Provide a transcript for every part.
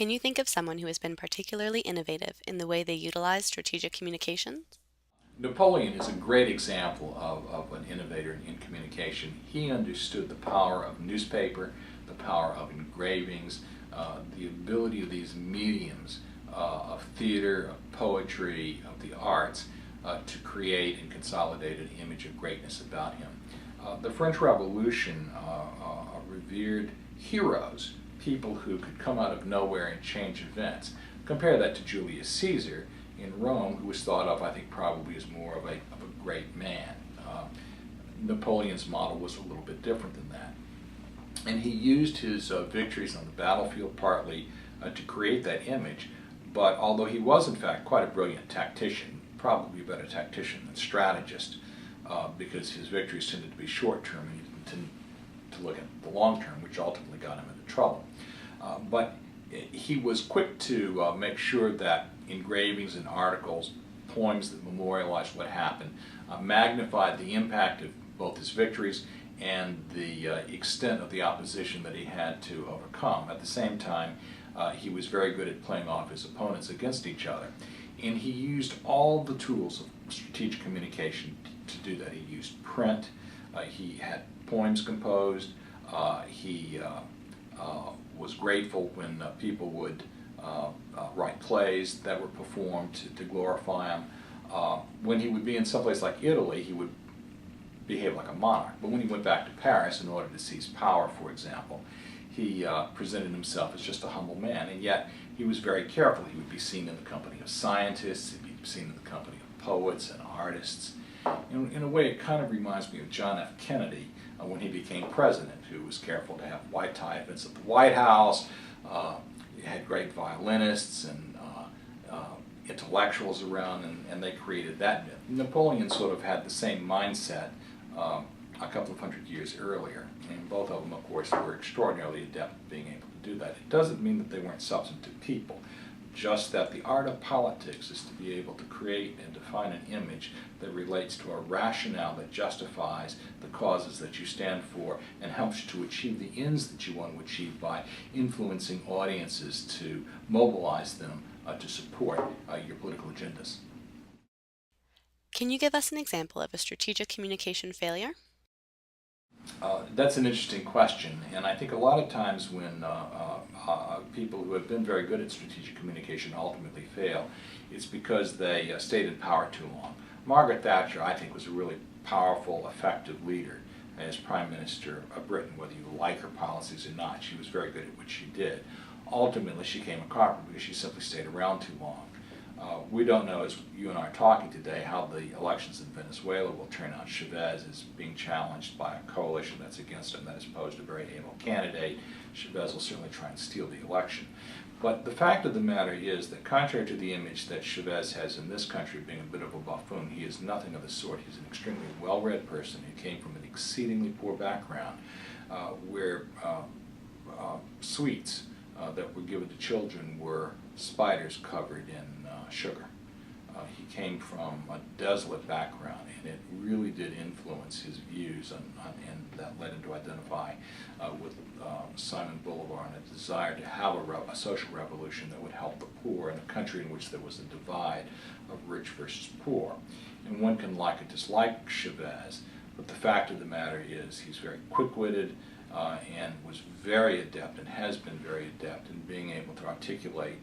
Can you think of someone who has been particularly innovative in the way they utilize strategic communications? Napoleon is a great example of an innovator in communication. He understood the power of newspaper, the power of engravings, the ability of these mediums of theater, of poetry, of the arts to create and consolidate an image of greatness about him. The French Revolution revered heroes, people who could come out of nowhere and change events. Compare that to Julius Caesar in Rome, who was thought of, I think, probably as more of a great man. Napoleon's model was a little bit different than that. And he used his victories on the battlefield partly to create that image, but although he was, in fact, quite a brilliant tactician, probably a better tactician than strategist, because his victories tended to be short-term and he didn't tend to look at the long-term, which ultimately got him into trouble. But he was quick to make sure that engravings and articles, poems that memorialized what happened, magnified the impact of both his victories and the extent of the opposition that he had to overcome. At the same time, he was very good at playing off his opponents against each other. And he used all the tools of strategic communication to do that. He used print, he had poems composed, he was grateful when people would write plays that were performed to glorify him. When he would be in someplace like Italy, he would behave like a monarch. But when he went back to Paris in order to seize power, for example, he presented himself as just a humble man, and yet he was very careful. He would be seen in the company of scientists, he'd be seen in the company of poets and artists. In a way, it kind of reminds me of John F. Kennedy when he became president, who was careful to have white tie events at the White House. He had great violinists and intellectuals around, and they created that myth. Napoleon sort of had the same mindset a couple of hundred years earlier, and both of them, of course, were extraordinarily adept at being able to do that. It doesn't mean that they weren't substantive people, just that the art of politics is to be able to create and define an image that relates to a rationale that justifies the causes that you stand for and helps you to achieve the ends that you want to achieve by influencing audiences to mobilize them to support your political agendas. Can you give us an example of a strategic communication failure? That's an interesting question, and I think a lot of times when people who have been very good at strategic communication ultimately fail, it's because they stayed in power too long. Margaret Thatcher, I think, was a really powerful, effective leader as Prime Minister of Britain, whether you like her policies or not. She was very good at what she did. Ultimately, she came a carpet because she simply stayed around too long. We don't know, as you and I are talking today, how the elections in Venezuela will turn out. Chavez is being challenged by a coalition that's against him that has posed a very able candidate. Chavez will certainly try and steal the election. But the fact of the matter is that contrary to the image that Chavez has in this country of being a bit of a buffoon, he is nothing of the sort. He's an extremely well-read person who came from an exceedingly poor background where sweets that were given to children were spiders covered in sugar. He came from a desolate background, and it really did influence his views, and that led him to identify with Simon Bolivar and a desire to have a social revolution that would help the poor in a country in which there was a divide of rich versus poor. And one can like or dislike Chavez, but the fact of the matter is he's very quick-witted and was very adept and has been very adept in being able to articulate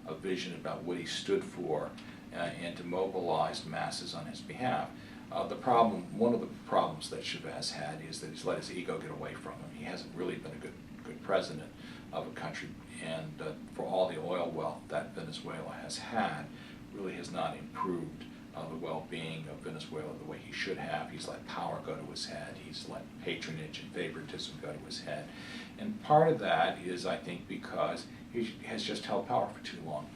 a vision about what he stood for and to mobilize masses on his behalf. One of the problems that Chavez had is that he's let his ego get away from him. He hasn't really been a good president of a country, and for all the oil wealth that Venezuela has had, really has not improved the well-being of Venezuela the way he should have. He's let power go to his head. He's let patronage and favoritism go to his head. And part of that is, I think, because he has just held power for too long.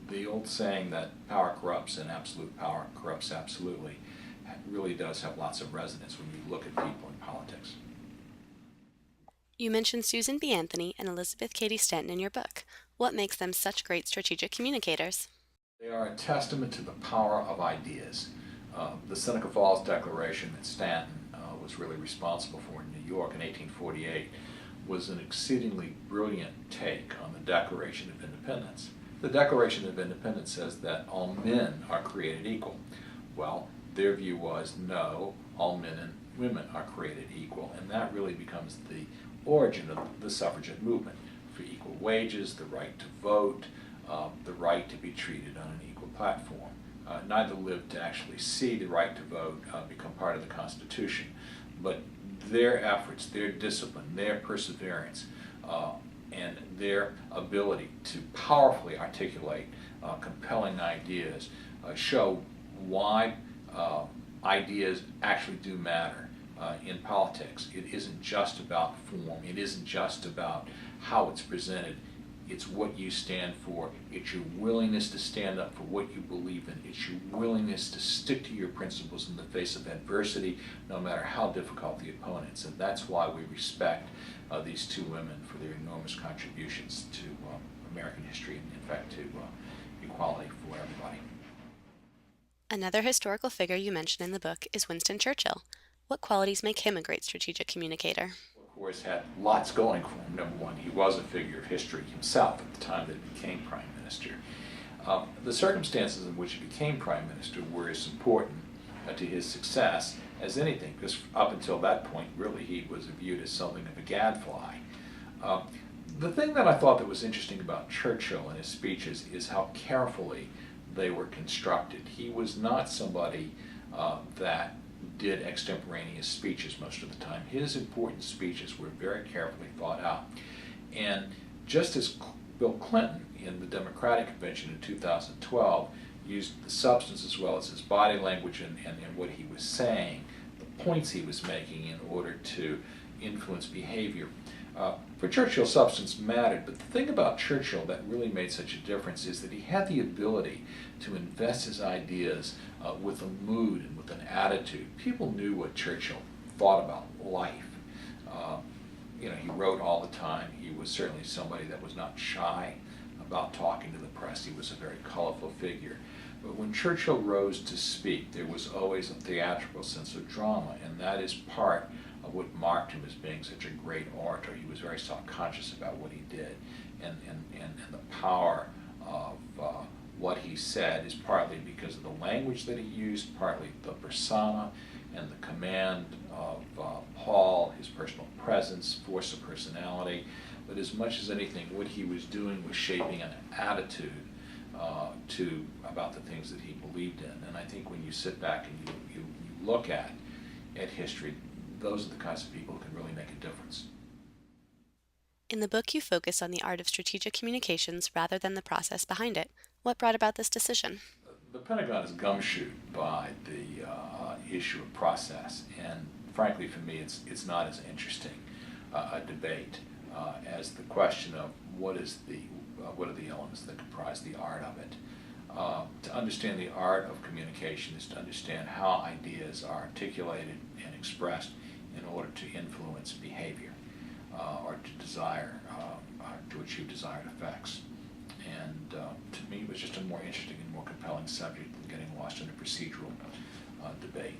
The old saying that power corrupts and absolute power corrupts absolutely really does have lots of resonance when you look at people in politics. You mentioned Susan B. Anthony and Elizabeth Cady Stanton in your book. What makes them such great strategic communicators? They are a testament to the power of ideas. The Seneca Falls Declaration that Stanton was really responsible for in New York in 1848 was an exceedingly brilliant take on the Declaration of Independence. The Declaration of Independence says that all men are created equal. Well, their view was no, all men and women are created equal, and that really becomes the origin of the suffragette movement, for equal wages, the right to vote, the right to be treated on an equal platform. Neither lived to actually see the right to vote become part of the Constitution, but their efforts, their discipline, their perseverance, and their ability to powerfully articulate compelling ideas show why ideas actually do matter in politics. It isn't just about form. It isn't just about how it's presented. It's what you stand for. It's your willingness to stand up for what you believe in. It's your willingness to stick to your principles in the face of adversity, no matter how difficult the opponents. And that's why we respect these two women for their enormous contributions to American history and, in fact, to equality for everybody. Another historical figure you mention in the book is Winston Churchill. What qualities make him a great strategic communicator? Of course, had lots going for him. Number one, he was a figure of history himself at the time that he became prime minister. The circumstances in which he became prime minister were as important to his success as anything, because up until that point, really, he was viewed as something of a gadfly. The thing that I thought that was interesting about Churchill and his speeches is how carefully they were constructed. He was not somebody that did extemporaneous speeches most of the time. His important speeches were very carefully thought out. And just as Bill Clinton in the Democratic Convention in 2012 used the substance as well as his body language and what he was saying, the points he was making in order to influence behavior. For Churchill, substance mattered, but the thing about Churchill that really made such a difference is that he had the ability to invest his ideas with a mood and with an attitude. People knew what Churchill thought about life. He wrote all the time. He was certainly somebody that was not shy about talking to the press. He was a very colorful figure. But when Churchill rose to speak, there was always a theatrical sense of drama, and that is part of what marked him as being such a great orator. He was very self-conscious about what he did, and the power of what he said is partly because of the language that he used, partly the persona and the command of Paul, his personal presence, force of personality, but as much as anything, what he was doing was shaping an attitude about the things that he believed in. And I think when you sit back and you look at history, those are the kinds of people who can really make a difference. In the book, you focus on the art of strategic communications rather than the process behind it. What brought about this decision? The Pentagon is gumshoed by the issue of process, and frankly, for me, it's not as interesting a debate as the question of what are the elements that comprise the art of it. To understand the art of communication is to understand how ideas are articulated and expressed in order to influence behavior or to achieve desired effects. And to me, it was just a more interesting and more compelling subject than getting lost in a procedural debate.